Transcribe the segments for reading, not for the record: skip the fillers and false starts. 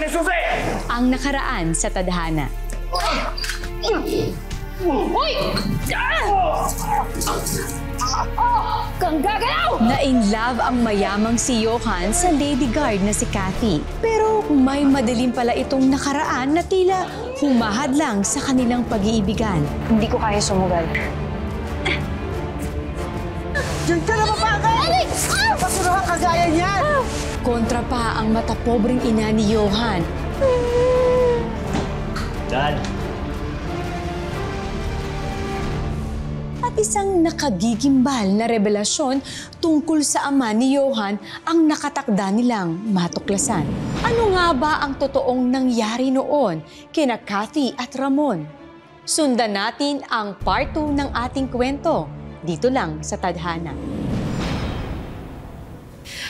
ng susi! Ang nakaraan sa tadhana. Uy! Kang gagalaw! Na-in-love ang mayamang si Johan sa lady guard na si Kathy. Pero may madilim pala itong nakaraan na tila humahadlang sa kanilang pag-iibigan. Hindi ko kaya sumugal. Diyan ka na mapagay! Alex! Pasuruhan kagaya niyan! Kontra pa ang matapobreng ina ni Johan. Dad! At isang nakagigimbal na revelasyon tungkol sa ama ni Johan ang nakatakda nilang matuklasan. Ano nga ba ang totoong nangyari noon kina Kathy at Ramon? Sundan natin ang part 2 ng ating kwento dito lang sa Tadhana.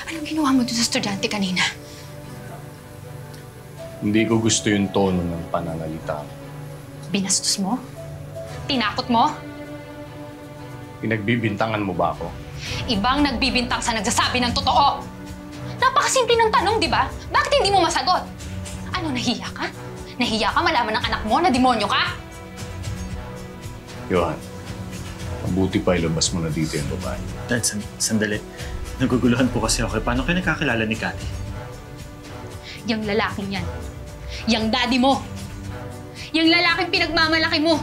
Anong ginawa mo doon sa estudyante kanina? Hindi ko gusto yung tono ng pananalita. Binastos mo? Tinakot mo? Pinagbibintangan mo ba ako? Ibang nagbibintang sa nagsasabi ng totoo. Napakasimple ng tanong, di ba? Bakit hindi mo masagot? Ano, nahiya ka? Nahiya ka malaman ng anak mo na demonyo ka? Johan, mabuti pa ilabas mo na dito yung babae. Dad, sandali. Naguguluhan po kasi ako. Paano kayo nakakilala ni Kathy? Yang lalaking yan. Yang daddy mo. Yang lalaking pinagmamalaki mo.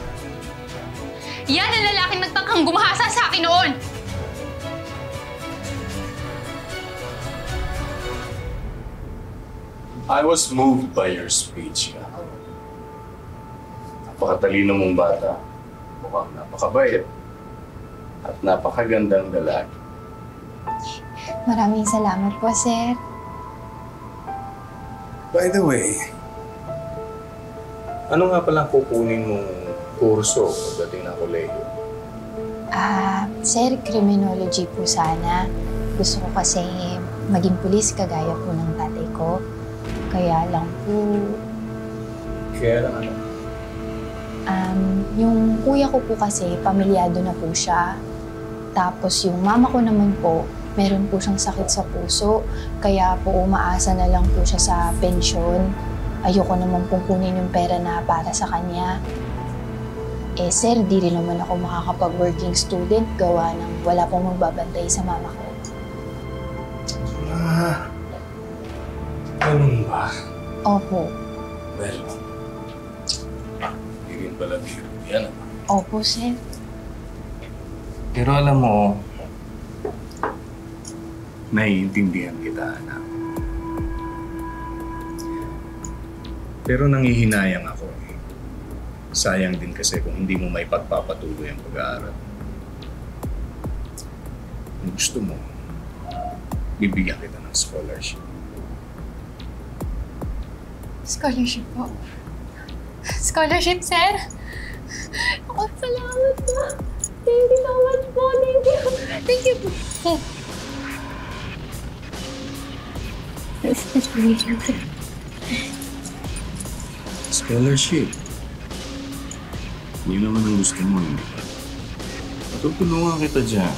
Yan ang lalaking nagtangkang gumahasa sa akin noon. I was moved by your speech. Napakatalino mong bata. Mukhang napakabait. At napakagandang lalaki. Maraming salamat po, sir. By the way, ano nga palang kukunin mong kurso pagdating ng kolehiyo? Sir, criminology po sana. Gusto ko kasi maging pulis kagaya po ng tatay ko. Kaya lang po, Kaya lang ano? yung kuya ko po kasi, pamilyado na po siya. Tapos yung mama ko naman po, meron po siyang sakit sa puso. Kaya po umaasa na lang po siya sa pensyon. Ayoko naman pong kunin yung pera na para sa kanya. Eh sir, di rin naman ako makakapag-working student gawa ng wala pong magbabantay sa mama ko. Ganun ba? Opo. Well, hindi rin pala biro yan. Opo, sir. Pero alam mo, naiintindihan kita, anak. Pero nangihinayang ako eh. Sayang din kasi kung hindi mo may pagpapatuloy ang pag-aaral. Kung gusto mo, bibigyan kita ng scholarship. Scholarship po. Scholarship, sir? Ako, salamat po. Thank you so much po. Thank you. Thank you po. Sir. Scholarship. Yun naman ang gusto mo, hindi ba? Matutulungan kita dyan.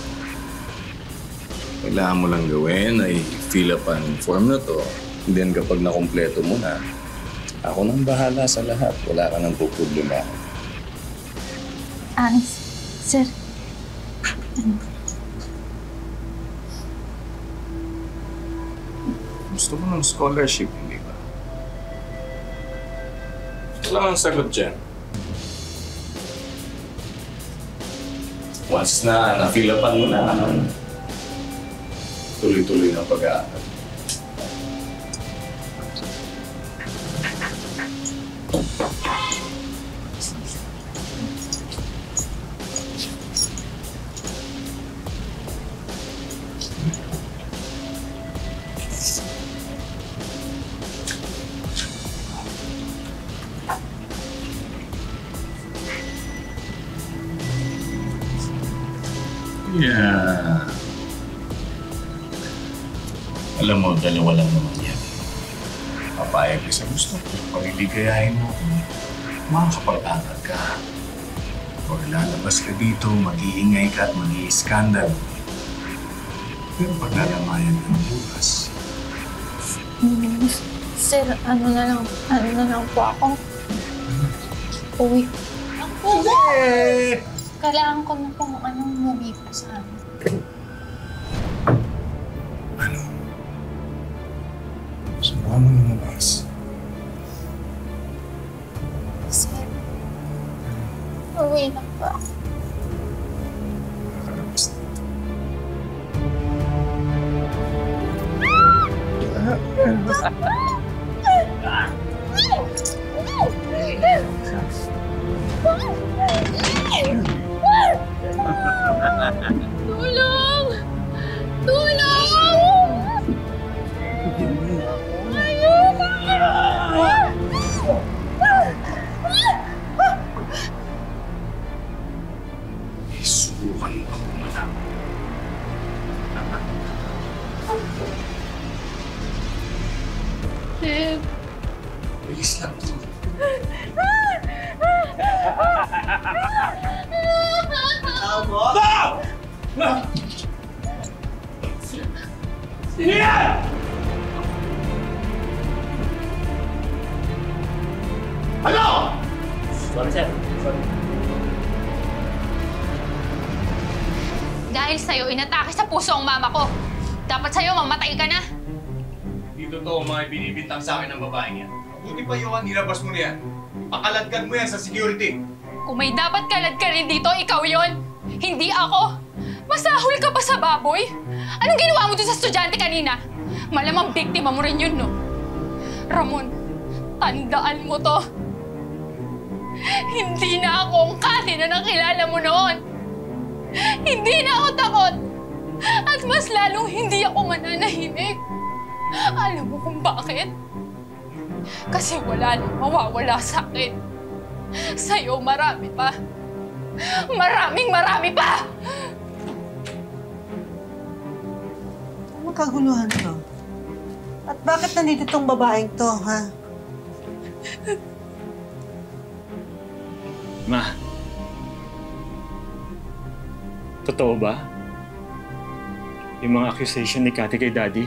Kailangan mo lang gawin ay fill up ang form na to. And then kapag nakumpleto mo na, ako nang bahala sa lahat. Wala ka nang puproblema. Sir. Gusto mo ng scholarship, hindi ba? Ito lang ang sagot dyan. Once na na-fill upan mo na, tuloy-tuloy ng pag-aaral. Yeah. Alam mo, dalawa lang naman yan. Papayag ka sa gusto ko. Pagiligayahin mo kung makakapag-aral ka. O lalabas ka dito, mag-iingay ka at mag-i-skandal. Pero pag nalamayan ng bukas. Sir, ano na lang po ako. Uwi. Kailangan ko na pong umuwi po sa amin. Ano? Sumama mo lumabas. Sir, uwi na po ako. Nakalabas na. Tulong! Tulong! Subukan mo ako malam. Sir, Bilis lang to. dahil sa'yo, inatake sa puso ang mama ko. Dapat sa'yo, mamatay ka na. Hindi totoo mga binibintang sa akin ng babaeng yan. Buti pa Johan, nilabas mo na yan. Pakaladkad mo yan sa security. Kung may dapat kalad ka rin dito, ikaw yon. Hindi ako. Masahol ka pa sa baboy? Anong ginawa mo dun sa estudyante kanina? Malamang biktima mo rin yun, no? Ramon, tandaan mo to. Hindi na ako ang Kathy na nakilala mo noon. Hindi na ako takot. At mas lalong hindi ako mananahimik. Alam mo kung bakit? Kasi wala nang mawawala sa akin. Sa'yo marami pa. Marami pa! Anong kaguluhan to? At bakit nandito tong babaeng to, ha? Ma, totoo ba? Yung mga accusation ni Cathy kay Daddy?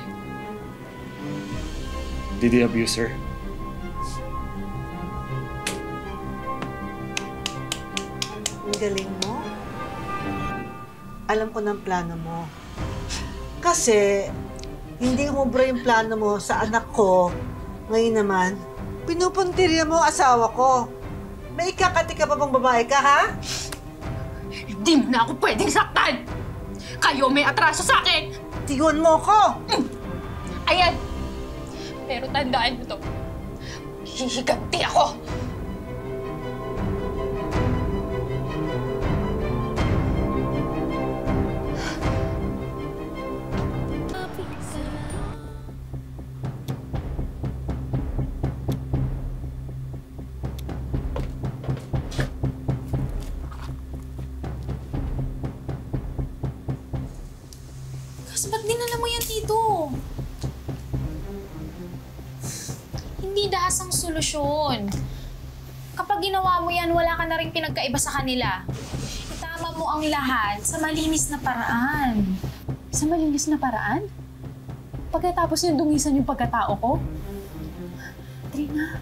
Did he abuse her? Ang galing mo. Alam ko ng plano mo. Kasi, hindi umubra yung plano mo sa anak ko. Ngayon naman, pinupuntirya mo ang asawa ko. May ikakati ka pa bang babae ka, ha? Hindi mo na ako pwedeng saktan! Kayo may atraso sa akin! Tiguan mo ko! Ayan! Pero tandaan mo to. Hihiganti ako! Kasi ba't dinala mo yan dito? Hindi dahas ang solusyon. Kapag ginawa mo yan, wala ka na rin pinagkaiba sa kanila. Itama mo ang lahat sa malinis na paraan. Sa malinis na paraan? Pagkatapos yung dungisan yung pagkatao ko? Trina,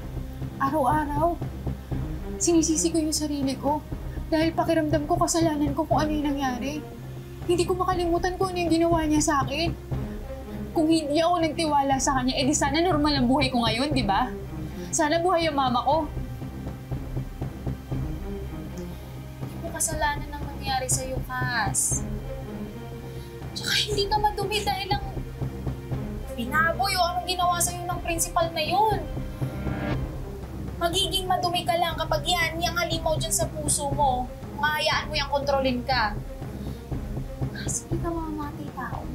araw-araw, sinisisi ko yung sarili ko. Dahil pakiramdam ko, kasalanan ko kung ano yung nangyari. Hindi ko makalimutan kung ano yung ginawa niya sa akin. Kung hindi ako nagtiwala sa kanya, edi sana normal ang buhay ko ngayon, di ba? Sana buhay ang mama ko. Hindi mo kasalanan ang nangyari sa'yo, Cass. Tsaka hindi ka madumi dahil lang binaboy o anong ginawa sa'yo ng principal na yun. Magiging madumi ka lang kapag yan, yung halimaw dyan sa puso mo. Mahayaan mo yung kontrolin ka. Kasi hindi ka mamamatay tao.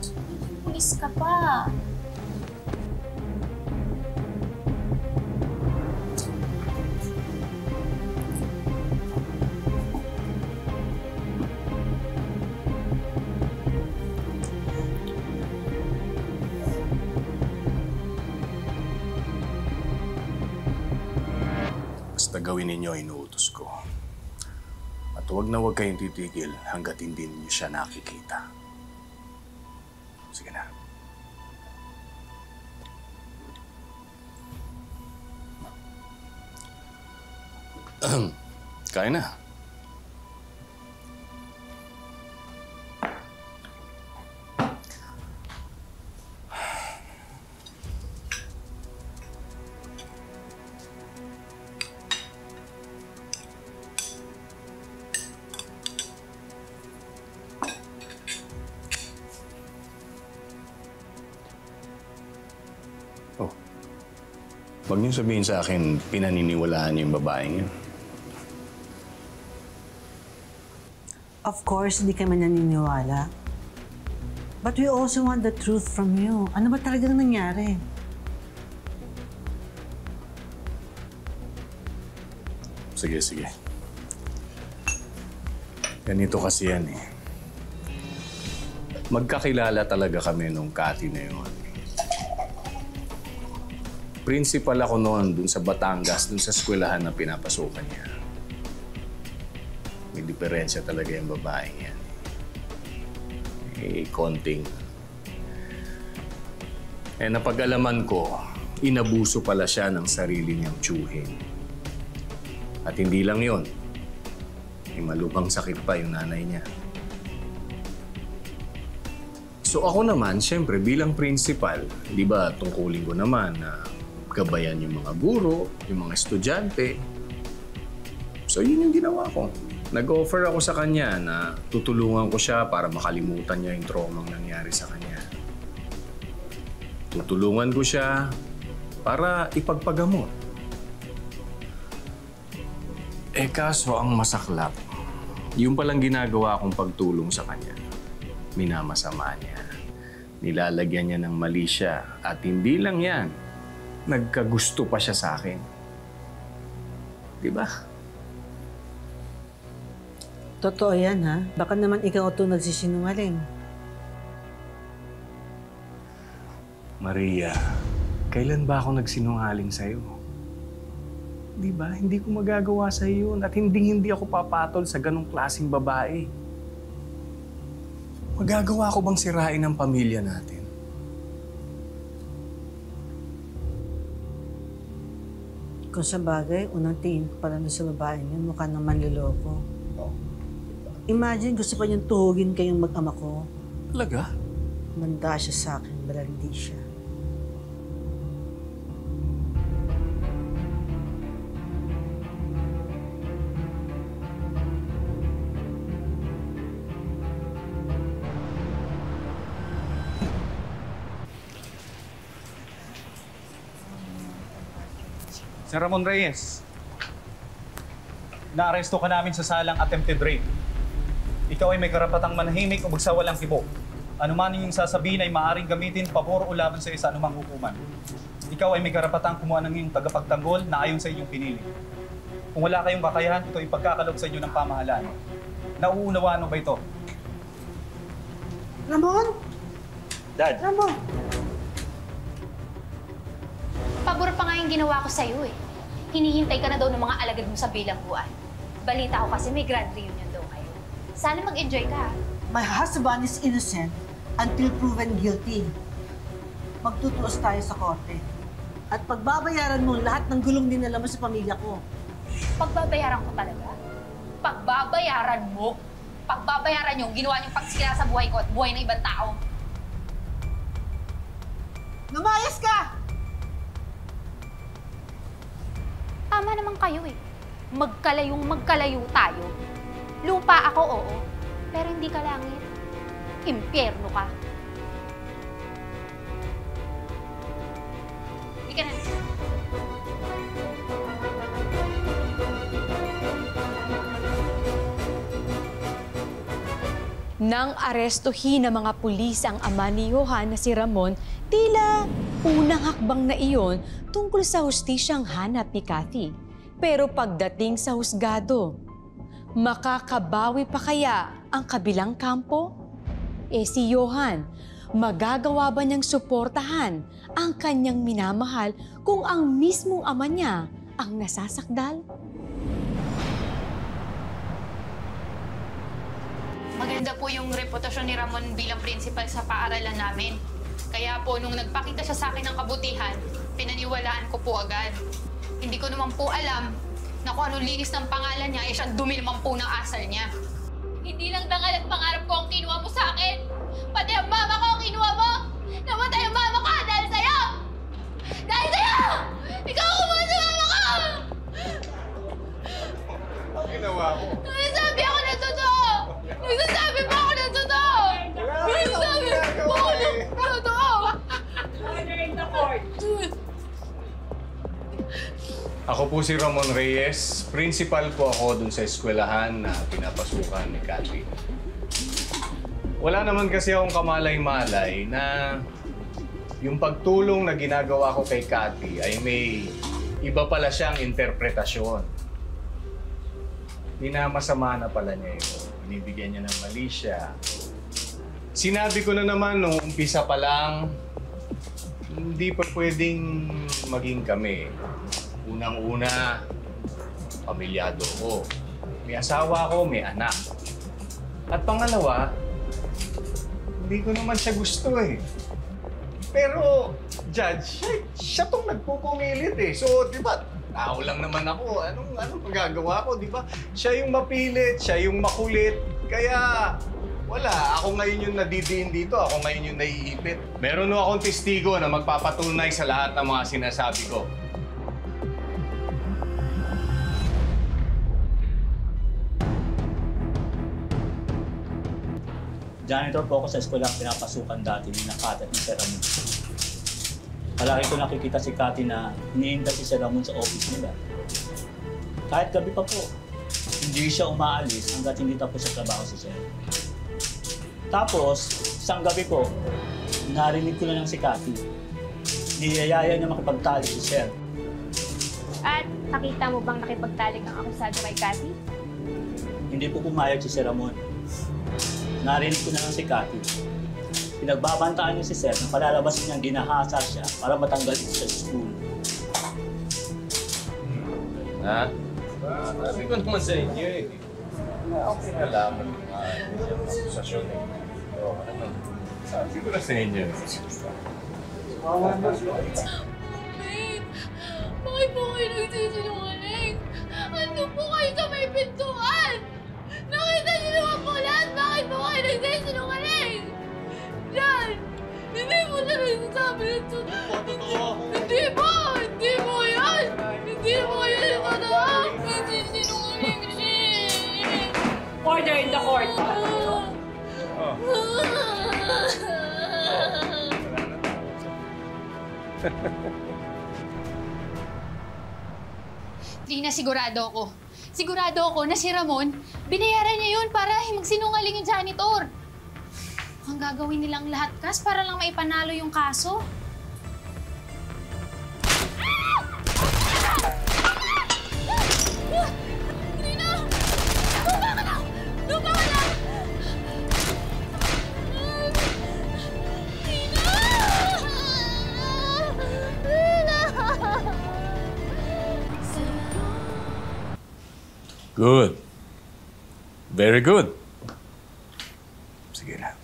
Magiging pulis ka pa. Basta gawin ninyo ang inuutos ko. At huwag na huwag kayong titigil hanggat hindi niyo siya nakikita. Sige na. Kain na. Oh. Huwag niyo sabihin sa akin, pinaniniwalaan niyo yung babaeng yun. Of course, hindi kami naniniwala. But we also want the truth from you. Ano ba talagang nangyari? Sige, sige. Ganito kasi yan eh. Magkakilala talaga kami nung Cathy na yun. Principal ako noon dun sa Batangas, dun sa eskwelahan na pinapasukan niya. May diferensya talaga yung babaeng yan. Konting. Napag-alaman ko, inabuso pala siya ng sarili niyang tiyuhin. At hindi lang yon, may malubhang sakit pa yung nanay niya. So ako naman, siyempre bilang principal, di ba tungkulin ko naman na gabayan yung mga guro, yung mga estudyante. So yun yung ginawa ko. Nag-offer ako sa kanya na tutulungan ko siya para makalimutan niya yung traumang nangyari sa kanya. Tutulungan ko siya para ipagpagamot. Kaso ang masaklap, yung palang ginagawa kong pagtulong sa kanya, minamasama niya. Nilalagyan niya ng mali siya. At hindi lang yan, nagkagusto pa siya sa akin. Diba? Totoo yan, ha? Baka naman ikaw ito nagsisinungaling. Maria, kailan ba ako nagsinungaling sa'yo? Diba? Hindi ko magagawa sa'yo yun at hindi ako papatol sa ganong klaseng babae. Magagawa ko bang sirain ang pamilya natin? Kung sa bagay, unang tingin ko pala sa babae niya, mukha ng manloloko. Imagine, gusto pa niyang tuhugin kayong mag-ama ko. Talaga? Manda siya sa akin, pero hindi siya. Sir Ramon Reyes, naaresto ka namin sa salang attempted rape. Ikaw ay may karapatang manahimik o magsawalang kibo. Ano man yung sasabihin ay maaaring gamitin pabor o laban sa isa anumang hukuman. Ikaw ay may karapatang kumuha ng iyong tagapagtanggol na ayon sa inyong pinili. Kung wala kayong kakayahan, ito ay pagkakalog sa inyo ng pamahalaan. Nauunawaan mo ba ito? Ramon? Dad. Ramon? Pabor pa nga yung ginawa ko sa'yo eh. Hinihintay ka na daw ng mga alagad mo sa bilangguan. Balita ko kasi may grand reunion daw kayo. Sana mag-enjoy ka. My husband is innocent until proven guilty. Magtutuos tayo sa korte. At pagbabayaran mo lahat ng gulong dinala mo sa pamilya ko. Pagbabayaran ko talaga? Pagbabayaran mo? Pagbabayaran yung ginawa niyong pagsira sa buhay ko at buhay ng ibang tao. Lumayas ka! Tama naman kayo eh. Magkalayo tayo. Lupa ako, oo. Pero hindi ka langit. Impyerno ka. Hindi ka na. Nang arestuhin ng mga pulis ang ama ni Johan na si Ramon, tila unang hakbang na iyon tungkol sa hustisyang hanap ni Cathy. Pero pagdating sa husgado, makakabawi pa kaya ang kabilang kampo? Si Johan, magagawa ba niyang suportahan ang kanyang minamahal kung ang mismong ama niya ang nasasakdal? Maganda po yung reputasyon ni Ramon bilang principal sa paaralan namin. Kaya po, nung nagpakita siya sa akin ng kabutihan, pinaniwalaan ko po agad. Hindi ko naman po alam Na kung anong linis ng pangalan niya, eh siyang dumi naman po ng asal niya. Hindi lang dangal at pangarap ko ang kinuha mo sa akin. Pati ang mama ko ang kinuha mo. Namatay ang mama ko dahil sa'yo! Dahil sa'yo! Ikaw ang kumuha sa mama ko! Ang ginawa ko. Nagsasabi ako ng totoo! Nagsasabi pa ako ng totoo! Nagsasabi pa ako ng totoo! Ako po si Ramon Reyes. Principal po ako dun sa eskwelahan na pinapasukan ni Cathy. Wala naman kasi akong kamalay-malay na yung pagtulong na ginagawa ko kay Cathy ay may iba pala siyang interpretasyon. Minamasama na pala niya yun. Binibigyan niya ng mali siya. Sinabi ko na naman nung umpisa pa lang, hindi pa pwedeng maging kami. Unang-una, pamilyado ko. May asawa ko, may anak. At pangalawa, hindi ko naman siya gusto eh. Pero, Judge, siya tong nagpupumilit eh. So, di ba, tao lang naman ako. Anong magagawa ko, di ba? Siya yung mapilit, siya yung makulit. Kaya, wala. Ako ngayon yung nadidiin dito. Ako ngayon yung naiipit. Meron no akong testigo na magpapatunay sa lahat ng mga sinasabi ko. Janitor po ako sa eskwelaang pinapasukan dati ni Cathy at ni Sir Ramon. Palagi ko nakikita si Cathy na iniinda si Sir Ramon sa office nila. Kahit gabi pa po, hindi siya umaalis hanggat hindi tapos sa trabaho si Sir. Tapos, isang gabi po, narinig ko na lang si Cathy. Niyayaya niya makipagtalik si Sir. At nakita mo bang nakipagtalik ang akusado kay Cathy? Hindi po pumayag si Sir Ramon. Narinig ko na lang si Cathy. Pinagbabantaan niya si Sir na palalabasin niyang ginahasa siya para matanggal ito sa school. Ha? Sabi ko naman sa inyo eh. Okay na laman yung akusasyon eh. Sabi ko na sa inyo. Babe, bakit po kayo nagsisinungaling? Ano po kayo sa may pintuan? Nakita niyo naman po lahat, bakit po kayo nagsisinungaling? Yan! Hindi mo na nagsasabi ng totoo. Hindi po! Hindi po yan! Hindi po yan yung totoo! Nagsisinungaling siya! Order in the court! Lina, sigurado ako. Sigurado ako na si Ramon, binayaran niya yun para magsinungaling yung janitor. Ang gagawin nilang lahat, Kas, para lang maipanalo yung kaso. Lina! Lupa ka lang! Lupa ka lang! Good. Very good. Sige na.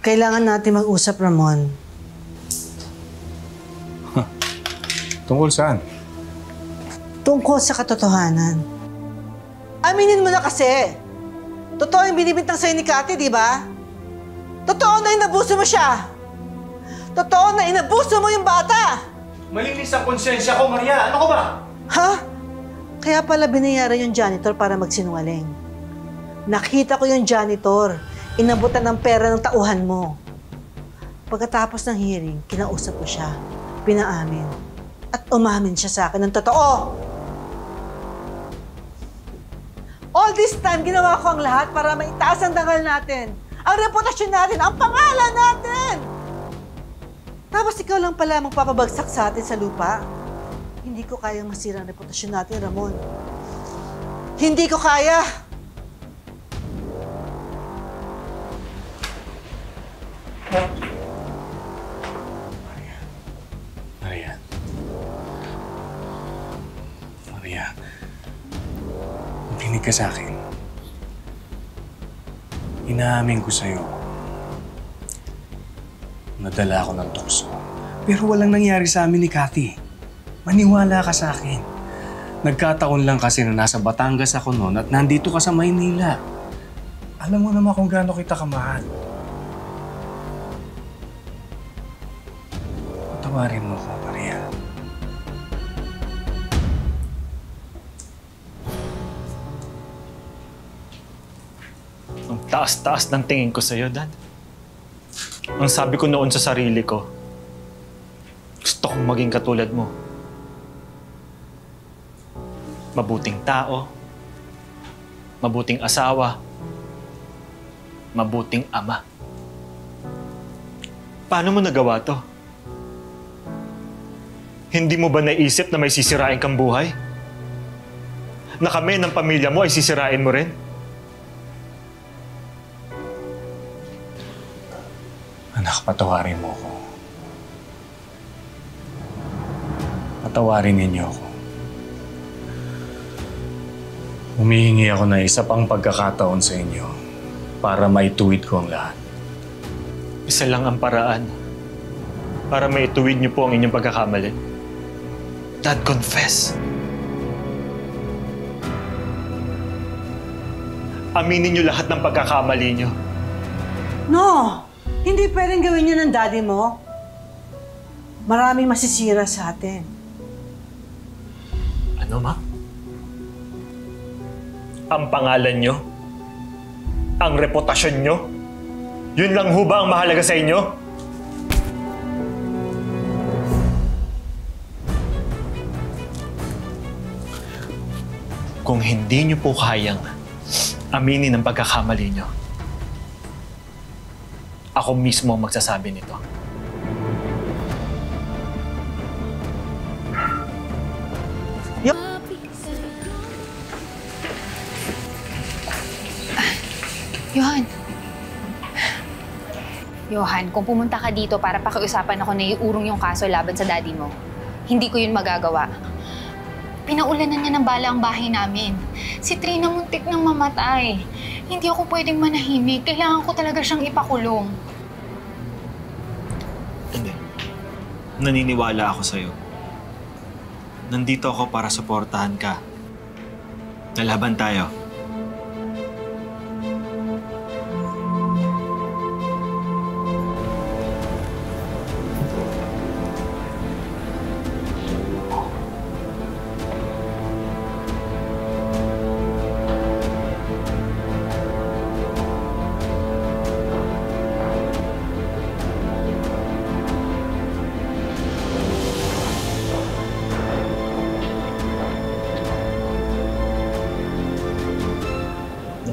Kailangan natin mag-usap, Ramon. Tungkol saan? Tungkol sa katotohanan. Aminin mo na kasi. Totoo yung binibintang sa'yo ni Cathy, di ba? Totoo na inabuso mo siya. Totoo na inabuso mo yung bata. Malinis ang konsensya ko, Maria. Ano ka ba? Ha? Kaya pala binayaran yung janitor para magsinungaling. Nakita ko yung janitor. Inabutan ng pera ng tauhan mo. Pagkatapos ng hearing, kinausap ko siya. Pinaamin. At umamin siya sa akin ng totoo. All this time, ginawa ko ang lahat para maitaas ang dangal natin. Ang reputasyon natin, ang pangalan natin! Tapos ikaw lang pala magpapabagsak sa atin sa lupa. Hindi ko kayang masira ang reputasyon natin, Ramon. Hindi ko kaya! Maria. Maria. Makinig ka sa akin. Inaamin ko sa'yo. Nadala ako ng tukso. Pero walang nangyari sa amin ni Cathy. Maniwala ka sa akin. Nagkataon lang kasi na nasa Batangas ako noon at nandito ka sa Maynila. Alam mo naman kung gaano kita kamahal. Patawarin mo ko, Maria. Ang taas-taas ng tingin ko sa'yo, Dad. Ang sabi ko noon sa sarili ko, gusto kong maging katulad mo. Mabuting tao, mabuting asawa, mabuting ama. Paano mo nagawa to? Hindi mo ba naisip na may sisirain kang buhay? Na kami ng pamilya mo ay sisirain mo rin? Anak, patawarin mo ko. Patawarin ninyo ako. Humihingi ako na isa pang pagkakataon sa inyo para maituwid ko ang lahat. Isa lang ang paraan para maituwid niyo po ang inyong pagkakamali. Dad, confess. Aminin niyo lahat ng pagkakamali niyo. No! Hindi pwedeng gawin yun ng daddy mo. Maraming masisira sa atin. Ano, Ma? Ang pangalan niyo? Ang reputasyon niyo? Yun lang ho ba ang mahalaga sa inyo? Kung hindi niyo po kayang aminin ang pagkakamali niyo, ako mismo ang magsasabi nito. Johan. Johan, kung pumunta ka dito para pakiusapan ako na iurong yung kaso laban sa daddy mo, hindi ko yun magagawa. Pinaulanan niya ng bala ang bahay namin. Si Trina muntik nang mamatay. Hindi ako pwedeng manahimik. Kailangan ko talaga siyang ipakulong. Hindi. Naniniwala ako sa'yo. Nandito ako para suportahan ka. Lalaban tayo.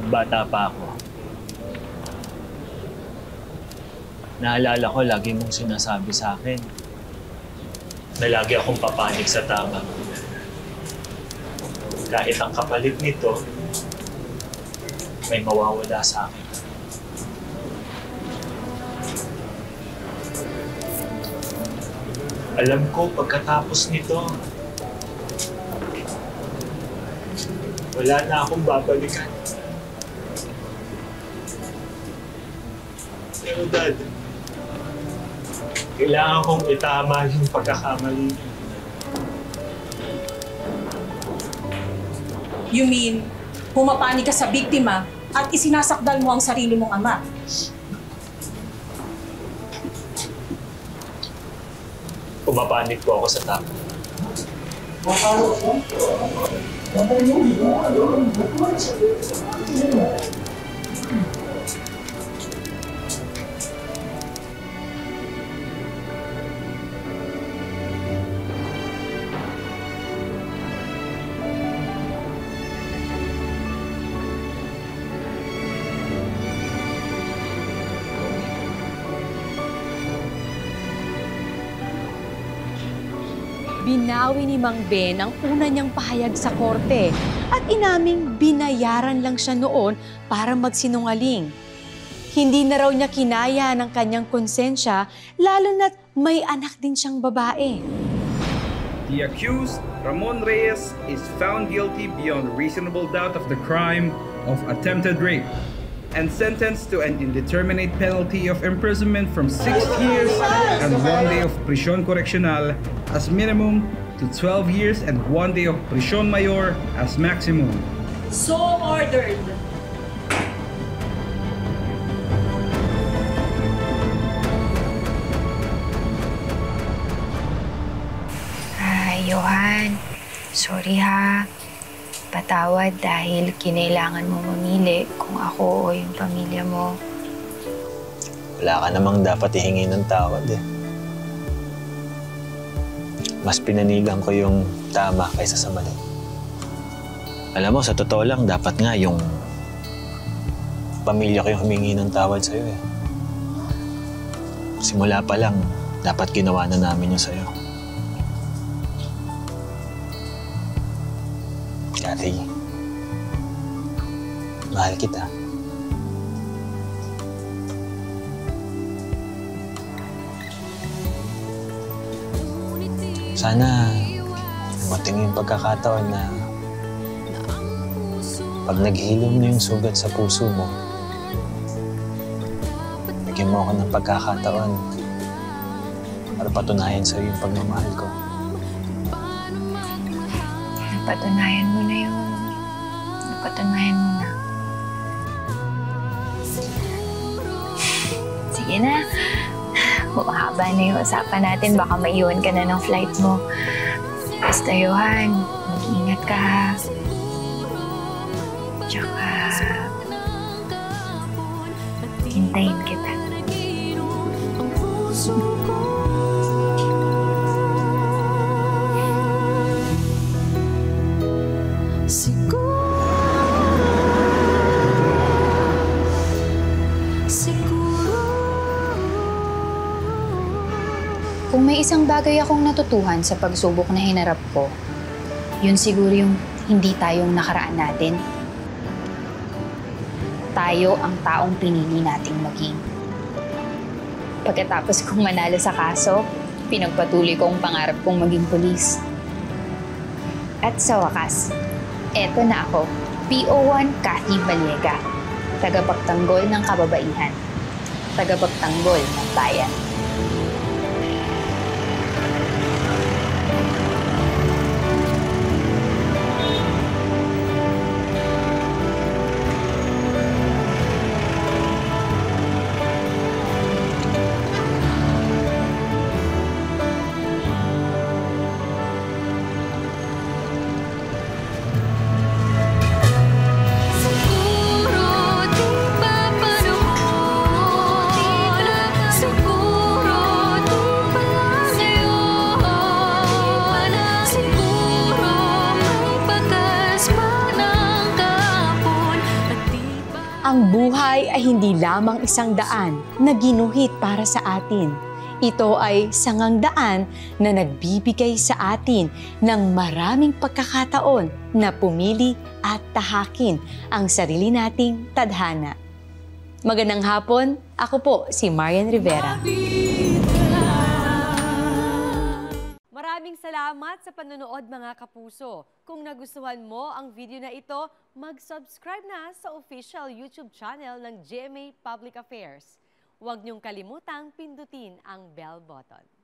Bata pa ako. Naalala ko, lagi mong sinasabi sa akin na lagi akong papanik sa tama. Kahit ang kapalit nito, may mawawala sa akin. Alam ko, pagkatapos nito, wala na akong babalikan. Pero Dad, kailangan kong itama yung pagkakamali niya. You mean, pumapani ka sa biktima at isinasakdal mo ang sarili mong ama? Pumapanik po ako sa tama. Binawi ni Mang Ben ang una niyang pahayag sa korte at inaming binayaran lang siya noon para magsinungaling. Hindi na raw niya kinaya ng kanyang konsensya, lalo na't may anak din siyang babae. The accused, Ramon Reyes, is found guilty beyond reasonable doubt of the crime of attempted rape and sentenced to an indeterminate penalty of imprisonment from 6 years and 1 day of prisión correccional as minimum to 12 years and 1 day of prisión mayor as maximum. So ordered. Johan, sorry ha. Patawad dahil kinailangan mo mamili kung ako o yung pamilya mo. Wala ka namang dapat ihingi ng tawad eh. Mas pinanilang ko yung tama kaysa sa mali. Alam mo, sa totoo lang, dapat nga yung pamilya ko yung humingi ng tawad sa'yo eh. Simula pa lang, dapat ginawa na namin yun sa'yo. Kathy, mahal kita. Sana dumating yung pagkakataon na pag naghilom na yung sugat sa puso mo, bigyan mo ako ng pagkakataon para patunayan sa'yo yung pagmamahal ko. Napatunayan mo na yun. Napatunayan mo na. Sige na. Mahaba na yung usapan natin. Baka maiwan ka na ng flight mo. Basta, Johan, mag-iingat ka ha. Tsaka, hintayin kita. Kung may isang bagay akong natutuhan sa pagsubok na hinarap ko, yun siguro yung hindi tayong nakaraan natin. Tayo ang taong pinili nating maging. Pagkatapos kong manalo sa kaso, pinagpatuloy ko ang pangarap kong maging pulis. At sa wakas, eto na ako, PO1 Kathy Baliega, tagapagtanggol ng kababaihan, tagapagtanggol ng bayan. Ang buhay ay hindi lamang isang daan na ginuhit para sa atin. Ito ay sangang daan na nagbibigay sa atin ng maraming pagkakataon na pumili at tahakin ang sarili nating tadhana. Magandang hapon, ako po si Marian Rivera. Maraming salamat sa panonood mga kapuso. Kung nagustuhan mo ang video na ito, mag-subscribe na sa official YouTube channel ng GMA Public Affairs. Huwag niyong kalimutang pindutin ang bell button.